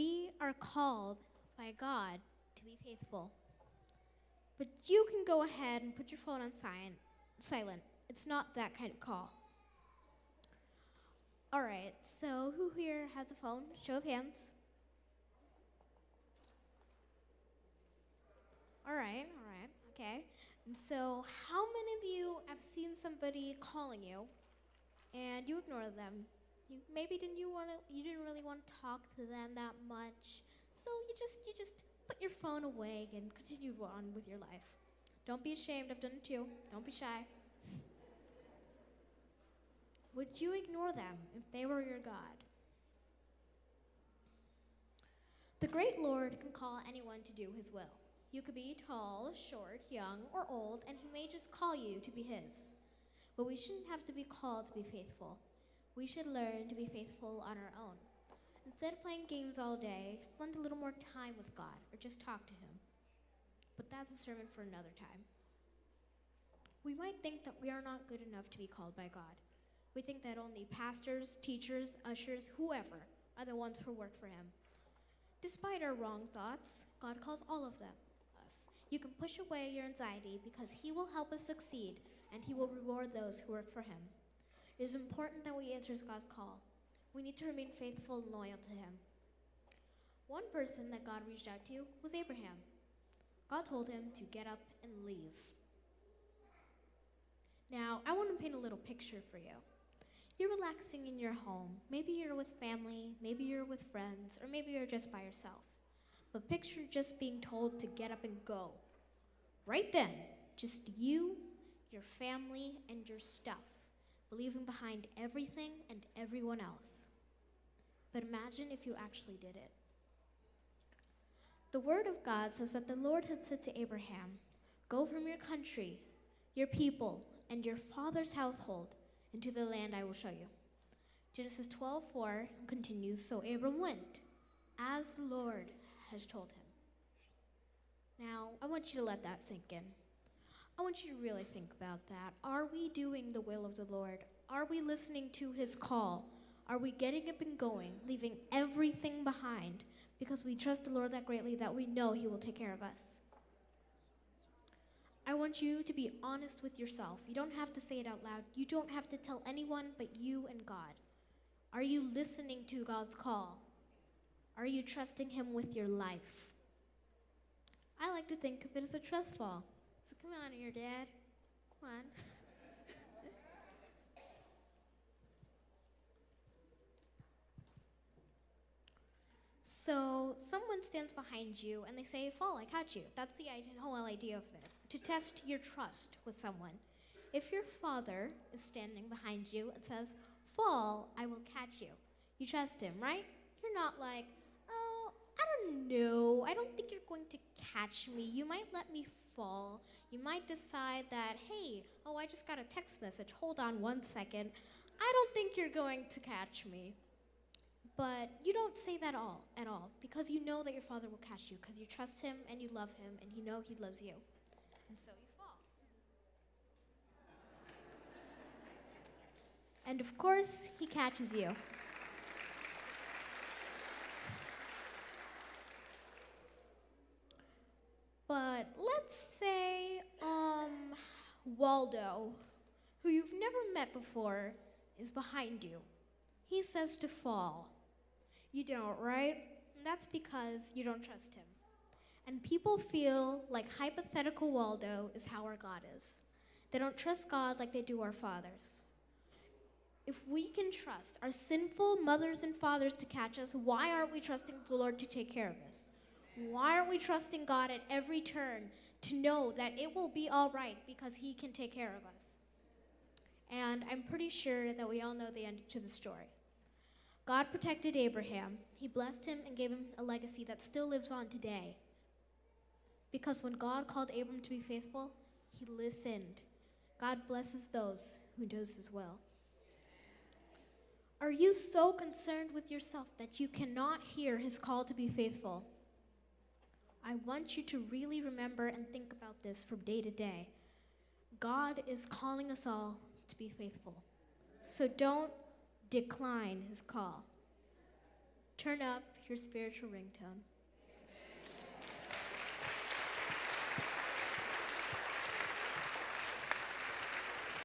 We are called by God to be faithful. But you can go ahead and put your phone on silent. It's not that kind of call. All right, so who here has a phone? Show of hands. All right, okay. And so, how many of you have seen somebody calling you, and you ignore them? You didn't really want to talk to them that much, so you just put your phone away and continue on with your life. Don't be ashamed. I've done it too. Don't be shy. Would you ignore them if they were your God? The great Lord can call anyone to do his will. You could be tall, short, young, or old, and he may just call you to be his. But we shouldn't have to be called to be faithful. We should learn to be faithful on our own. Instead of playing games all day, spend a little more time with God, or just talk to him. But that's a sermon for another time. We might think that we are not good enough to be called by God. We think that only pastors, teachers, ushers, whoever are the ones who work for him. Despite our wrong thoughts, God calls all of us. You can push away your anxiety because he will help us succeed and he will reward those who work for him. It is important that we answer God's call. We need to remain faithful and loyal to him. One person that God reached out to was Abraham. God told him to get up and leave. Now, I want to paint a little picture for you. You're relaxing in your home. Maybe you're with family, maybe you're with friends, or maybe you're just by yourself. But picture just being told to get up and go. Right then, just you, your family, and your stuff, leaving behind everything and everyone else. But imagine if you actually did it. The Word of God says that the Lord had said to Abraham, "Go from your country, your people, and your father's household into the land I will show you." Genesis 12:4 continues, "So Abram went, as the Lord has told him." Now, I want you to let that sink in. I want you to really think about that. Are we doing the will of the Lord? Are we listening to his call? Are we getting up and going, leaving everything behind because we trust the Lord that greatly that we know he will take care of us? I want you to be honest with yourself. You don't have to say it out loud. You don't have to tell anyone but you and God. Are you listening to God's call? Are you trusting him with your life? I like to think of it as a trust fall. So come on here, Dad. Come on. So someone stands behind you and they say, "Fall, I catch you." That's the whole idea of it, to test your trust with someone. If your father is standing behind you and says, "Fall, I will catch you," you trust him, right? You're not like, "Oh, I don't know. I don't think you're going to catch me. You might let me fall." You might decide that, "Hey, I just got a text message. Hold on 1 second. I don't think you're going to catch me." But you don't say that at all, because you know that your father will catch you, because you trust him and you love him and you know he loves you. And so you fall. And of course, he catches you. But let's say Waldo, who you've never met before, is behind you. He says to fall. You don't, right? And that's because you don't trust him. And people feel like hypothetical Waldo is how our God is. They don't trust God like they do our fathers. If we can trust our sinful mothers and fathers to catch us, why aren't we trusting the Lord to take care of us? Why aren't we trusting God at every turn to know that it will be all right because he can take care of us? And I'm pretty sure that we all know the ending to the story. God protected Abraham. He blessed him and gave him a legacy that still lives on today. Because when God called Abram to be faithful, he listened. God blesses those who do his will. Are you so concerned with yourself that you cannot hear his call to be faithful? I want you to really remember and think about this from day to day. God is calling us all to be faithful. So don't decline his call. Turn up your spiritual ringtone.